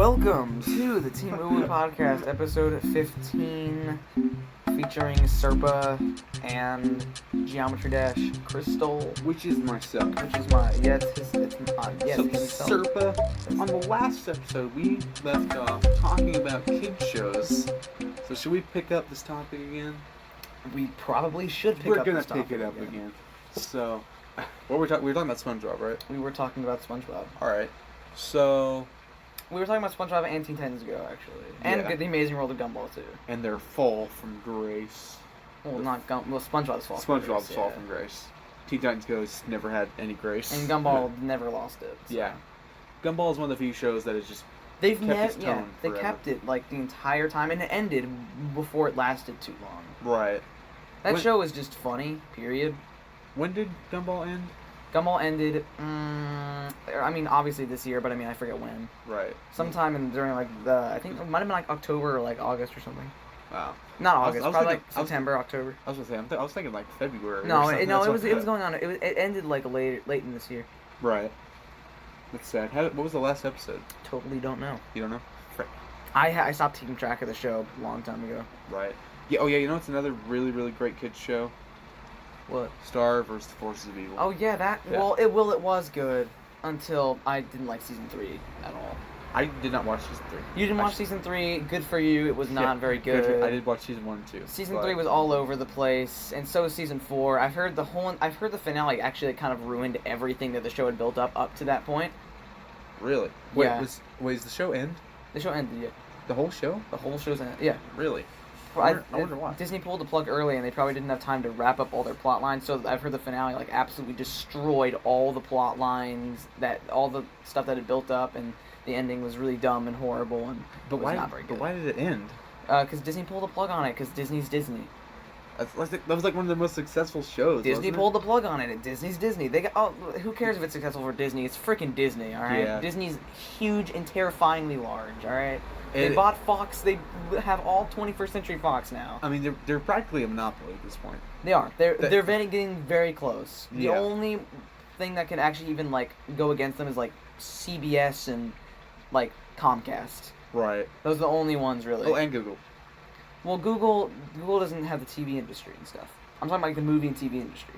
Welcome to the Team UwU podcast, episode 15, featuring Serpa and Geometry Dash Crystal, which is myself. which is my So Serpa, on the last episode, we left off talking about kid shows. So should we pick up this topic again? We probably should pick We're up gonna this topic pick it up again. So, what we were talking about SpongeBob, right? We were talking about SpongeBob. All right. So, We were talking about SpongeBob and Teen Titans Go, actually, and Yeah. The Amazing World of Gumball too. and their fall from grace. Well, not SpongeBob's fall. SpongeBob's fall from grace. Teen Titans Go's never had any grace. And Gumball never lost it. So. Yeah. Gumball is one of the few shows that is just They've kept its they tone forever. kept it like the entire time, and it ended before it lasted too long. right. That When- show was just funny. Period. When did Gumball end? Gumball ended. I mean, obviously this year, but I mean, I forget when. Right. Sometime during like I think it might have been like October or like August or something. Wow. Not I was August, probably thinking- like September, October. I was gonna say, I was thinking like February. No, or something. That's it what- was going on. It ended like late in this year. Right. That's sad. What was the last episode? Totally don't know. You don't know? Frick. I stopped keeping track of the show a long time ago. Right. Yeah. Oh yeah. You know, it's another really, really great kids show. What? Star versus the Forces of Evil. Oh yeah, that. Yeah. Well, it was good until I didn't like season 3 at all. I did not watch season 3. You didn't watch season 3. Good for you. It was not very Good. good. I did watch season 1 and 2. Season 3 was all over the place, and so was season 4. I've heard the finale actually kind of ruined everything that the show had built up to that point. Really? Wait, Yeah. Is the show end? The show ended, yeah. The whole show? The whole show's ended, yeah. Really? Well, I wonder why. Disney pulled the plug early, and they probably didn't have time to wrap up all their plot lines. So I've heard the finale like absolutely destroyed all the plot lines, all the stuff that had built up, and the ending was really dumb and horrible, and was not very good. But why did it end? Because Disney pulled the plug on it. Because Disney's Disney. That was like one of the most successful shows. Disney wasn't it? pulled the plug on it. Disney's Disney. They got. Oh, who cares if it's successful for Disney? It's freaking Disney, all right. Yeah. Disney's huge and terrifyingly large, all right. They And- bought Fox. They have all 21st Century Fox now. I mean, they're practically a monopoly at this point. They are. They're getting very close. The Yeah. only thing that can actually even like go against them is like CBS and like Comcast. Right. Those are the only ones really. Oh, and Google. Well, Google doesn't have the TV industry and stuff. I'm talking about like the movie and TV industry.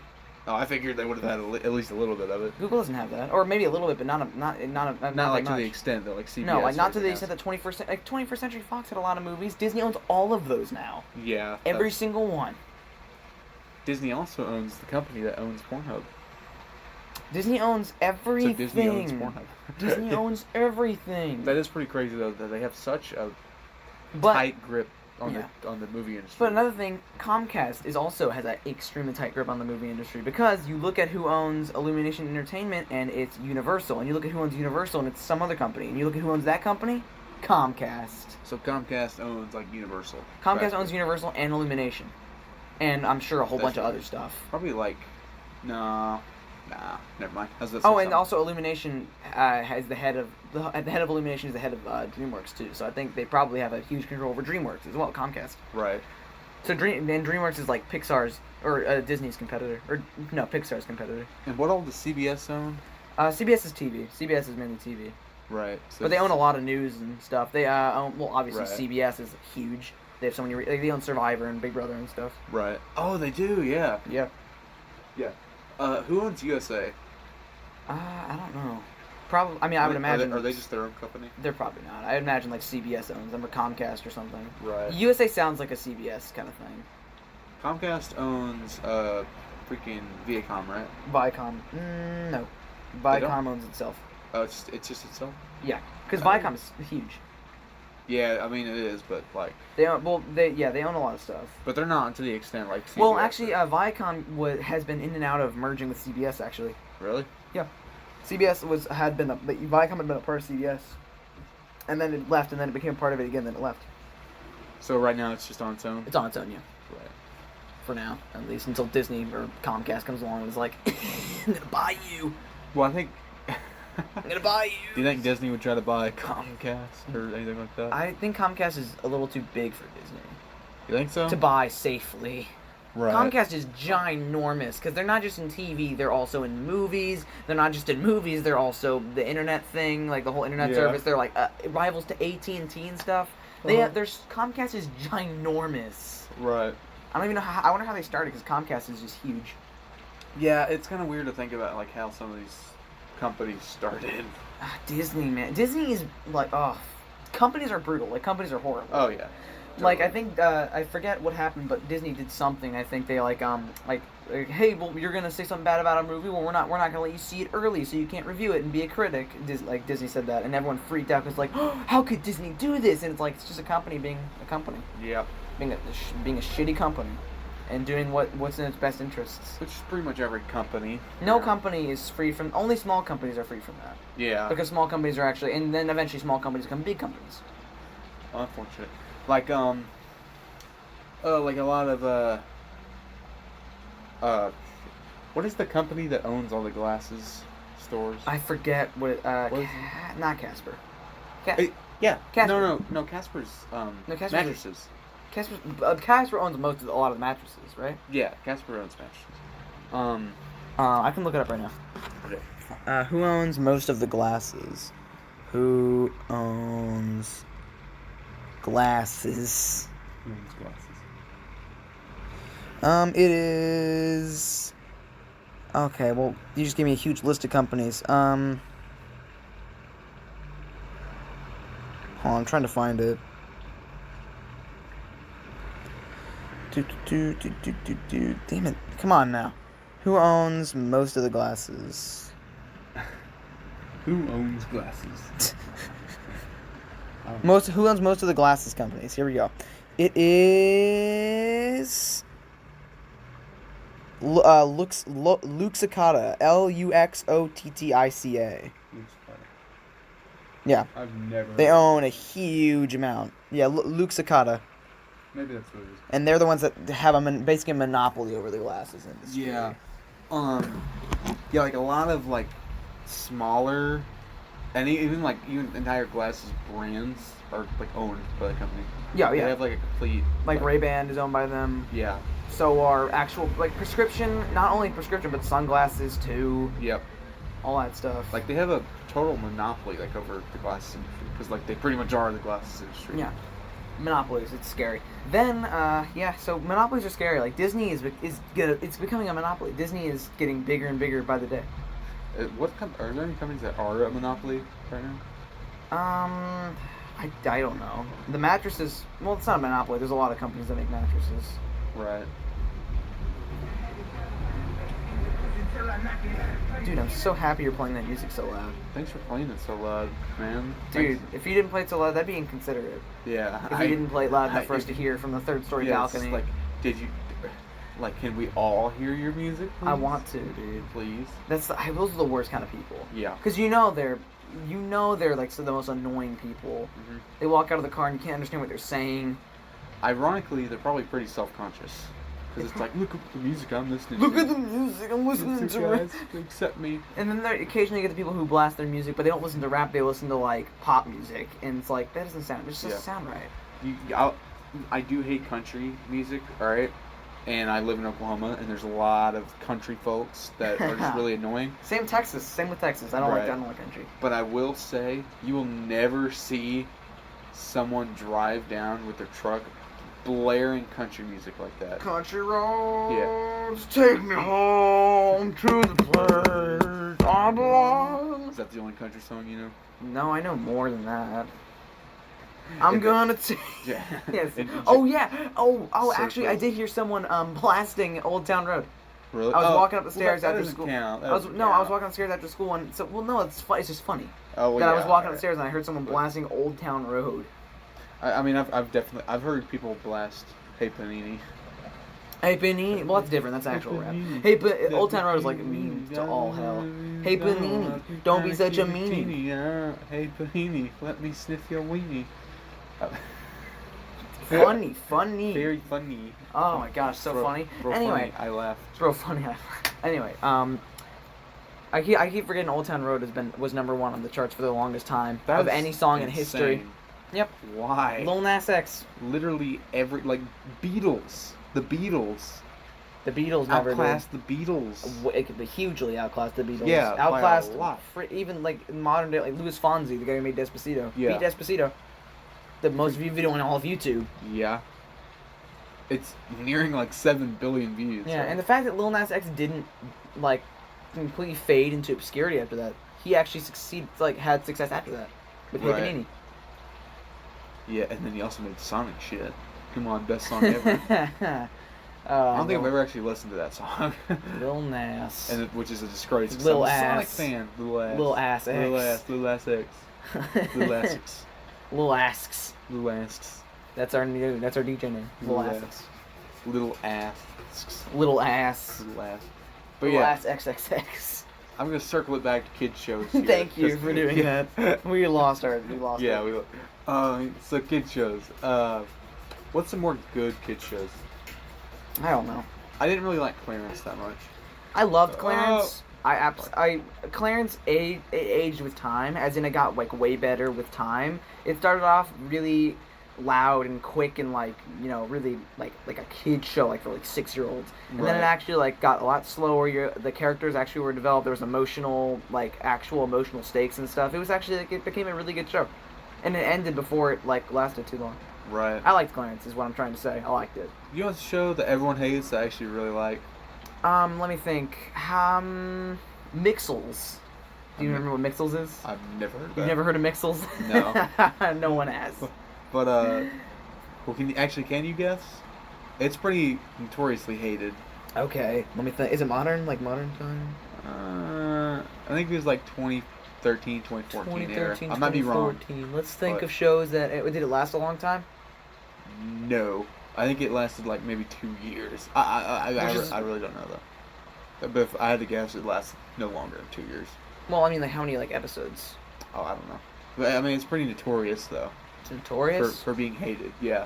Oh, I figured they would have had at least a little bit of it. Google doesn't have that, or maybe a little bit, but not Not that like to much. the extent that like CBS. No, like not to the has. extent that 21st Century Fox had a lot of movies. Disney owns all of those now. Yeah. Every that's- single one. Disney also owns the company that owns Pornhub. Disney owns everything. So Disney owns Pornhub. Disney owns everything. That is pretty crazy though that they have such a But tight grip on Yeah. the movie industry. but another thing, Comcast has an extremely tight grip on the movie industry because you look at who owns Illumination Entertainment and it's Universal, and you look at who owns Universal and it's some other company, and you look at who owns that company, Comcast. So Comcast owns like Universal. Comcast practically. owns Universal and Illumination, and I'm sure a whole bunch of other stuff. Probably like, nah, never mind. I was gonna say Oh, and something. also Illumination has the head of Illumination is the head of DreamWorks too. So I think they probably have a huge control over DreamWorks as well, Comcast. Right. So DreamWorks is like Pixar's or Disney's competitor, or no, Pixar's competitor. And what all does CBS own? CBS is TV. CBS is mainly TV, Right. So but they own a lot of news and stuff. They own, well, obviously Right. CBS is huge. They have so many. They own Survivor and Big Brother and stuff. Right. Oh, they do. Yeah. Yeah. Yeah. Who owns USA? I don't know. Probably. I mean, I would imagine. Are they just their own company? They're probably not. I imagine like CBS owns them or Comcast or something. Right. USA sounds like a CBS kind of thing. Comcast owns freaking Viacom, right? Viacom. No. Viacom owns itself. Oh, it's just itself. Yeah, because Oh. Viacom is huge. Yeah, I mean it is, but like, They own they own a lot of stuff. but they're not to the extent like. CBS Well, actually, is. Viacom has been in and out of merging with CBS. Actually, Really? CBS had been Viacom had been a part of CBS, and then it left, and then it became part of it again. Then it left. So right now it's just on its own. It's on its own, yeah. Right. For now, at least until Disney or Comcast comes along and is like, "I'm gonna buy you. Well, I think. I'm gonna buy you." Do you think Disney would try to buy Comcast or anything like that? I think Comcast is a little too big for Disney You think so? to buy safely. Right. Comcast is ginormous because they're not just in TV; they're also in movies. They're not just in movies; they're also the internet thing, like the whole internet service. They're like rivals to AT&T and stuff. Comcast is ginormous. Right. I don't even know how. I wonder how they started because Comcast is just huge. Yeah, it's kind of weird to think about like how some of these companies started. Disney, man, Disney is like, companies are brutal. Like companies are horrible. Oh yeah. Like, I think, I forget what happened, but Disney did something. I think they, hey, well, you're going to say something bad about a movie? Well, we're not going to let you see it early, so you can't review it and be a critic. Disney said that, and everyone freaked out because, like, oh, how could Disney do this? And it's like, it's just a company being a company. Yep. Being a shitty company. And doing what's in its best interests. Which is pretty much every company. No company is free from, only small companies are free from that. Yeah. Because small companies are actually, and then eventually small companies become big companies. Unfortunate. Like a lot of what is the company that owns all the glasses stores? I forget what it, what is not Casper. Yeah. Casper. No, Casper's No, Casper's mattresses. Casper owns a lot of the mattresses, right? Yeah, Casper owns mattresses. I can look it up right now. Okay. Who owns most of the glasses? Who owns glasses? Who owns glasses? It is. Okay, well, you just gave me a huge list of companies. Hold on, I'm trying to find it. Damn it. Come on now. Who owns most of the glasses? Who owns glasses? Who owns most of the glasses companies? Here we go. It is Luxottica. Luxottica. Yeah. I've never. They own a huge amount. Yeah, Luxottica. Maybe that's what it is. And they're the ones that have basically a monopoly over the glasses industry. Yeah. Yeah, like a lot of like smaller, and even entire glasses brands are like owned by the company. Yeah, yeah. They have like a complete. Like Ray-Ban is owned by them. Yeah. So are actual prescription, not only prescription but sunglasses too. Yep. All that stuff. Like they have a total monopoly over the glasses industry because like they pretty much are the glasses industry. Yeah. Monopolies, it's scary. Then, so monopolies are scary. Like Disney it's becoming a monopoly. Disney is getting bigger and bigger by the day. Are there any companies that are a monopoly right now? I don't know. The mattresses. Well, it's not a monopoly. There's a lot of companies that make mattresses. Right. Dude, I'm so happy you're playing that music so loud. Thanks for playing it so loud, man. Dude, if you didn't play it so loud, that'd be inconsiderate. Yeah. If you didn't play it load enough for us to hear from the third story balcony. Like, did you? Like, can we all hear your music, please? I want to, dude. Please. Those are the worst kind of people. Yeah. Because they're like the most annoying people. Mm-hmm. They walk out of the car and you can't understand what they're saying. Ironically, they're probably pretty self-conscious. Because it's like, look at the music I'm listening to. Look to. at the music I'm listening to. Guys, accept me. And then they occasionally get the people who blast their music, but they don't listen to rap. They listen to like pop music, and it's like that doesn't sound. It just doesn't sound right. I do hate country music. All right. And I live in Oklahoma, and there's a lot of country folks that are just really annoying. Same with Texas. I don't like country. But I will say, you will never see someone drive down with their truck blaring country music like that. Country roads, take me home to the place I belong. Is that the only country song you know? No, I know more than that. I'm gonna take. Yeah. Yes. Oh yeah. Oh. Actually, I did hear someone blasting Old Town Road. Really? I was walking up the stairs after school. I was walking upstairs after school, and it's just funny. Oh, that I was walking upstairs and I heard someone blasting Old Town Road. I mean, I've heard people blast Hey Panini. Hey Panini. Well, that's different. That's actual rap. Hey, Old Town Road is like a meme to all hell. Hey Panini, don't be such a meanie. Hey Panini, let me sniff your weenie. Funny. Very funny. Oh my gosh, so funny. Anyway, funny. I laughed. Bro, funny. Anyway, I keep forgetting Old Town Road was number one on the charts for the longest time of any song in history. Yep. Why? Lil Nas X. Literally the Beatles The Beatles never outclassed the Beatles. It could be hugely outclassed the Beatles. Yeah, outclassed by a lot. Even like in modern day, like Louis Fonsi, the guy who made Despacito. Yeah. Beat Despacito. The most viewed video on all of YouTube. Yeah. It's nearing like 7 billion views. Yeah, right? and the fact that Lil Nas X didn't like completely fade into obscurity after that, he actually had success after that with Hey Right. Panini. Yeah, and then he also made Sonic shit. Come on, best song ever. I don't think I've ever actually listened to that song. Lil Nas. And which is a disgrace. 'Cause Lil I'm a Ass. Sonic fan. Lil Ass. Lil Ass X. Lil Ass. Lil Ass X. Lil Ass X. Lil Asks. Lil Asks. That's our DJ name. Lil Asks. Little Asks. Little Ass. Little Ass. But Little yeah, Ass XXX. I'm gonna circle it back to kids shows. Here, Thank you for doing that. We lost it. Yeah, so kids shows. What's some more good kids shows? I don't know. I didn't really like Clarence that much. I loved Clarence. Clarence aged with time, as in it got like way better with time. It started off really loud and quick and like, you know, really like a kid show, like for like 6-year-olds. And then it Right. actually like got a lot slower. The characters actually were developed. There was actual emotional stakes and stuff. It was actually it became a really good show, and it ended before it like lasted too long. Right. I liked Clarence, is what I'm trying to say. I liked it. You know what's a show that everyone hates that I actually really like? Let me think. Mixels. Do you remember what Mixels is? I've never heard of that. You've never heard of Mixels? No. No one has. But well, can you guess? It's pretty notoriously hated. Okay, let me think. Is it modern? Like modern time? I think it was like 2013, 2014 era. I might be wrong. Let's think but- of shows that... Did it last a long time? No, I think it lasted like maybe 2 years. I really don't know though. But if I had to guess, it lasted no longer than 2 years. Well, I mean, like, how many, like, episodes? Oh, I don't know. But I mean, it's pretty notorious though. It's notorious? For being hated. Yeah,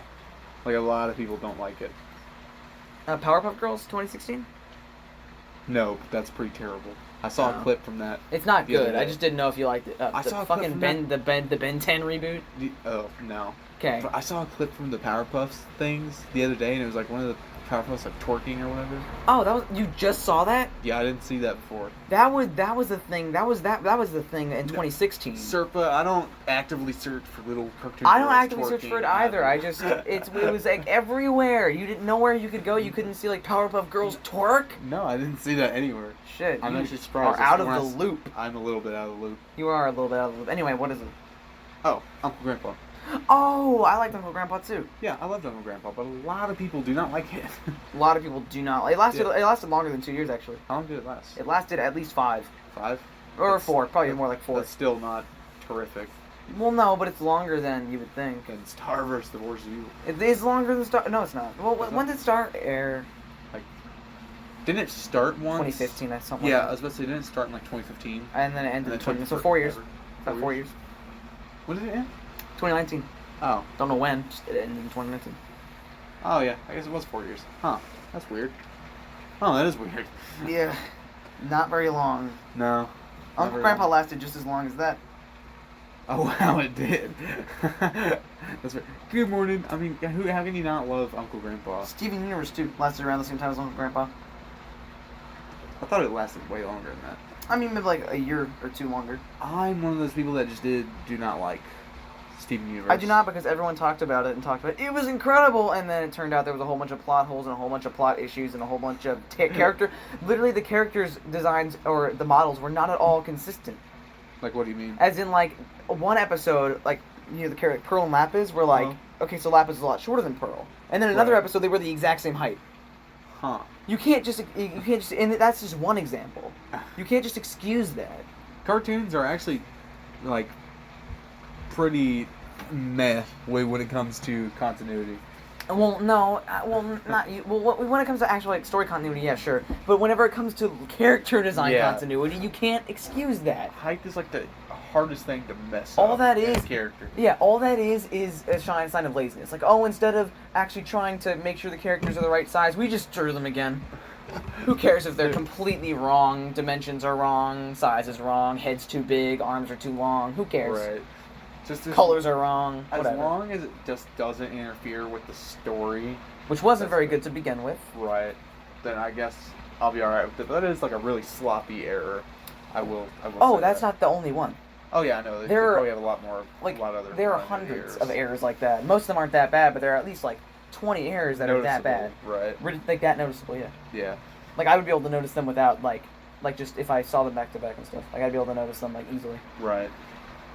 like a lot of people don't like it. Powerpuff Girls, 2016? No, but that's pretty terrible. I saw a clip from that. It's not the other good. day. I just didn't know if you liked it. I the saw a clip fucking from Ben 10 reboot. Oh no. Okay. But I saw a clip from the Powerpuffs things the other day, and it was like one of the Powerpuffs like twerking or whatever. Oh, you just saw that? Yeah, I didn't see that before. That was the thing. That was the thing in 2016. Serpa, I don't actively search for little cartoon. I don't girls actively search for it twerking either. It was like everywhere. You didn't know where you could go. You couldn't see like Powerpuff Girls twerk. No, I didn't see that anywhere. Shit, I'm you actually surprised. are out of the loop. I'm a little bit out of the loop. You are a little bit out of the loop. Anyway, what is it? Oh, Uncle Grandpa. Oh, I like Uncle Grandpa too. Yeah, I loved Uncle Grandpa, but a lot of people do not like it. A lot of people do not. It lasted longer than 2 years actually. How long did it last? It lasted at least 5 5? or 4, probably more like 4. That's still not terrific. Well, no, but it's longer than you would think. And Star vs. the Force of Evil. It is longer than Star. No, it's not. Well, when did Star air? Didn't it start once? 2015, that's something. Yeah, like I was about to say, didn't it start in like 2015? And then it ended in And then 20. So took 4 years. forever. About 4 years. When did it end? 2019. Oh. Don't know when. Just it ended in 2019. Oh, yeah. I guess it was 4 years. Huh. That's weird. Oh, that is weird. Yeah. Not very long. No. Uncle Grandpa lasted just as long as that. Oh, wow, it did. That's right. Good morning. I mean, how can you not love Uncle Grandpa? Steven Universe too lasted around the same time as Uncle Grandpa. I thought it lasted way longer than that. I mean, maybe like a year or two longer. I'm one of those people that just do not like Steven Universe. I do not, because everyone talked about it and talked about it. It was incredible, and then it turned out there was a whole bunch of plot holes and a whole bunch of plot issues and a whole bunch of character. Literally, the characters' designs or the models were not at all consistent. Like, what do you mean? As in, like, one episode, like, you know, the character Pearl and Lapis were like, okay, so Lapis is a lot shorter than Pearl, and then another episode they were the exact same height. Huh. You can't just, and that's just one example. You can't just excuse that. Cartoons are actually, like, pretty meh when it comes to continuity. Well, no, not you. Well, when it comes to actual like story continuity, yeah, sure. But whenever it comes to character design continuity, you can't excuse that. Height is like the hardest thing to mess All up. that in is character. Yeah, all that is a sign of laziness. Like, oh, instead of actually trying to make sure the characters are the right size, we just drew them again. Who cares if they're completely wrong? Dimensions are wrong, size is wrong, head's too big, arms are too long. Who cares? Right. Just colors are wrong. As whatever. long as it just doesn't interfere with the story, which wasn't very good to begin with. Right. then I guess I'll be alright with it. But that is like a really sloppy error. I will Oh, say that's that. not the only one. Oh yeah, I know. They There are- probably have a lot more. Like, a lot other. there are minor hundreds errors. of errors like that. Most of them aren't that bad, but there are at least like 20 errors that are that bad. Right. Like that noticeable, yeah. Yeah. Like I would be able to notice them without like just if I saw them back to back and stuff. Like I'd be able to notice them like easily. Right.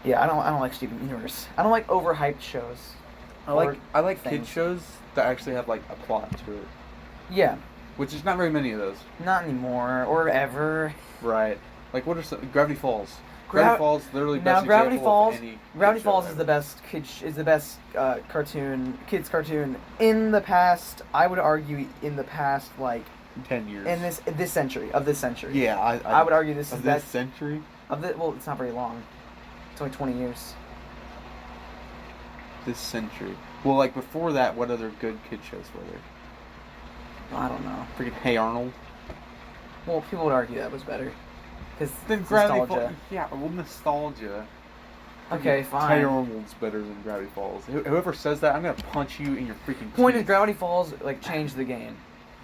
Yeah, I don't like Steven Universe. I don't like overhyped shows. I like things. kid shows that actually have like a plot to it, Yeah, which is not very many of those. not anymore or ever. Right. Like what are some Gravity Falls? Gra- Gravity Falls literally Now best Gravity example Falls. of any Gravity kid show Falls is ever. the best kids cartoon in the past. I would argue in the past 10 years. in this century of this century. Yeah, I would argue this of is this that century. of the well, it's not very long. It's only 20 years. This century. Well, like before that, what other good kid shows were there? I don't know. Freaking Hey Arnold. Well, people would argue that was better because Then Gravity nostalgia. Falls. Yeah, well, nostalgia. Okay, Hey fine. Arnold's better than Gravity Falls. Whoever says that, I'm gonna punch you in your freaking Point is, teeth. Gravity Falls changed the game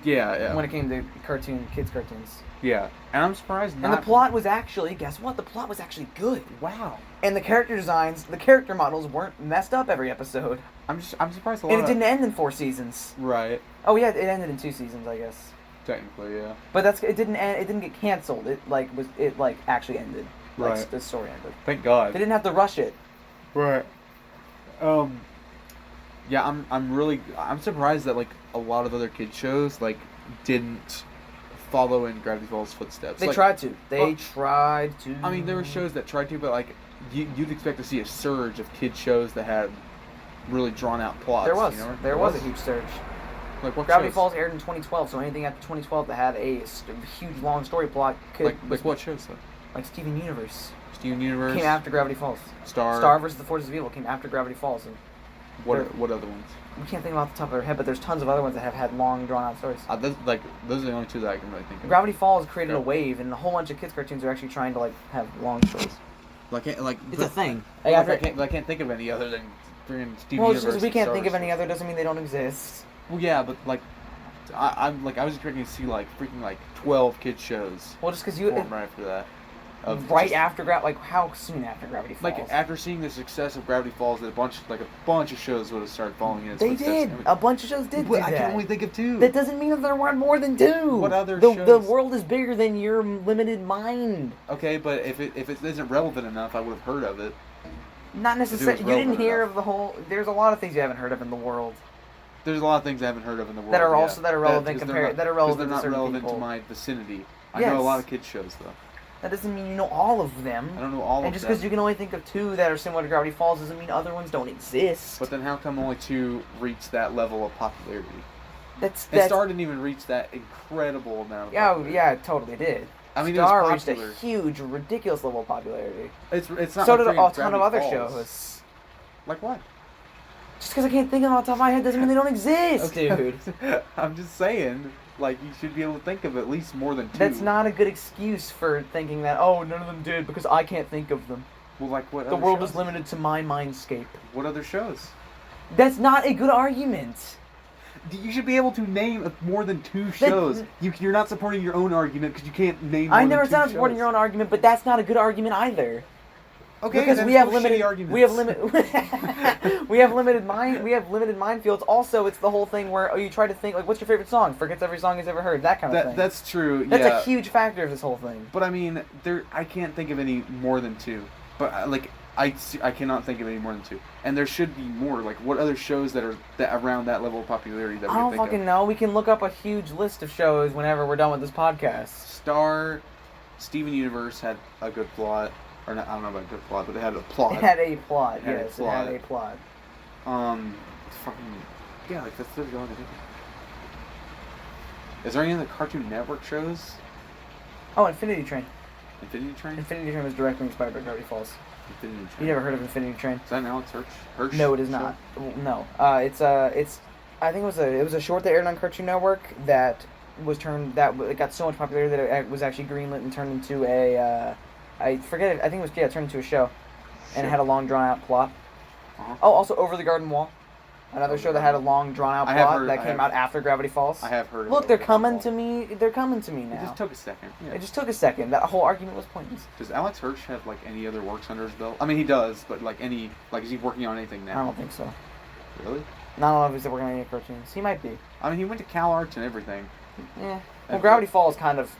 Yeah. when it came to kids cartoons. Yeah, and I'm surprised not. And the plot was actually, guess what? The plot was actually good. Wow. And the character designs, the character models weren't messed up every episode. I'm surprised a lot. And it didn't end in 4 seasons. Right. Oh yeah, it ended in 2 seasons, I guess. Technically, yeah. But it didn't end. It didn't get canceled. It actually ended. Right. The story ended. Thank God. They didn't have to rush it. Right. Yeah, I'm surprised that like a lot of other kid shows didn't follow in Gravity Falls' footsteps. They tried to. They tried to. I mean, there were shows that tried to, but you'd expect to see a surge of kid shows that had really drawn out plots. There was. You know? There was a huge surge. Like what Gravity shows? Falls aired in 2012, so anything after 2012 that had a huge long story plot could Like what shows though? like Steven Universe Steven Universe came after Gravity Falls. Star vs. the Forces of Evil came after Gravity Falls, and What other ones? we can't think off the top of our head, but there's tons of other ones that have had long drawn out stories. Those are the only two that I can really think of. Gravity Falls created Yeah. a wave, and a whole bunch of kids cartoons are actually trying to have long stories. It's a thing. I can't think of any other than Steven Well, Universe. it's just we and can't Star think of Wars. any other doesn't mean they don't exist. Well, yeah, but I was expecting to see freaking 12 kid shows. Well, just because you Form right after that. after how soon after Gravity Falls? After seeing the success of Gravity Falls, that a bunch of shows would have started following in its They footsteps. did. A bunch of shows did. But do I that. can only think of 2. That doesn't mean that there weren't more than 2. What other the shows? world is bigger than your limited mind. Okay, but if it isn't relevant enough, I would have heard of it. Not necessarily. You didn't relevant hear enough. of the whole. There's a lot of things you haven't heard of in the world There's a lot of things I haven't heard of in the world that are yeah. also that are relevant compared. That are relevant they're to not certain relevant people. to my vicinity. I Yes. know a lot of kids shows though. That doesn't mean you know all of them. I don't know all And of just them. because you can only think of 2 that are similar to Gravity Falls doesn't mean other ones don't exist. But then how come only 2 reached that level of popularity? that's And Star didn't even reach that incredible amount of popularity. yeah, it totally did. I mean, Star it was reached a popular. huge, ridiculous level of popularity. It's not So like did a freaking ton of Gravity other Falls. shows. Like what? Just because I can't think of them off the top of my head doesn't mean they don't exist, dude. I'm just saying, you should be able to think of at least more than 2. That's not a good excuse for thinking that, oh, none of them did because I can't think of them. Well, what? The other world shows? is limited to my mindscape. What other shows? That's not a good argument. You should be able to name more than 2 shows. You're not supporting your own argument because you can't name. I more never than said 2 I'm supporting shows. your own argument, but that's not a good argument either. Okay, because then we have those limited shitty arguments. we have limited minefields. Also, it's the whole thing where you try to think what's your favorite song? Forgets every song he's ever heard. That kind of thing. That's true. That's yeah. a huge factor of this whole thing. But I mean, I can't think of any more than 2. But I cannot think of any more than 2. And there should be more. What other shows that are around that level of popularity that we I can don't think fucking of? know. We can look up a huge list of shows whenever we're done with this podcast. Star, Steven Universe had a good plot. Or not, I don't know about good plot, but it had a plot. It had a plot. It had a Yes, plot. it had a plot. Yeah, that's literally all I can think of. Is there any other Cartoon Network shows? Oh, Infinity Train. Infinity Train? Infinity Train was directly inspired by Gravity Falls. Infinity Train. You never heard of Infinity Train? Is that an Alex Hirsch? No, it is show? not. No. It's I think it was a short that aired on Cartoon Network that it got so much popularity that it was actually greenlit and turned into a I forget it. I think it was turned into a show, and it had a long drawn out plot. Uh-huh. Oh, also Over the Garden Wall. Another show that had a long, drawn-out plot that came out after Gravity Falls. I have heard. Look, they're coming to me. They're coming to me now. It just took a second. Yeah. It just took a second. That whole argument was pointless. Does Alex Hirsch have like any other works under his belt? I mean, he does, but like is he working on anything now? I don't think so. Really? Not a lot of he's working on any cartoons. He might be. I mean, he went to Cal Arts and everything. Yeah. Well, Gravity Falls kind of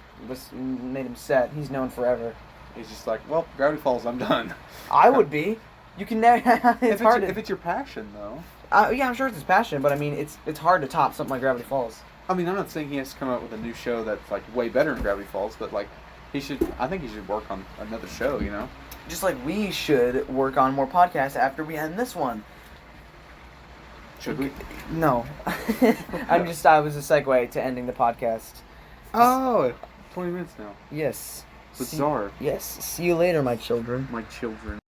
made him set. He's known forever. He's just like, well, Gravity Falls, I'm done. I would be. You can never. It's hard. If it's your passion, though. Yeah, I'm sure it's his passion, but I mean, it's hard to top something like Gravity Falls. I mean, I'm not saying he has to come out with a new show that's like way better than Gravity Falls, but like I think he should work on another show, you know? Just like we should work on more podcasts after we end this one. Should we? No. I was a segue to ending the podcast. Oh, 20 minutes now. Yes. Bizarre. Yes. See you later, my children. My children.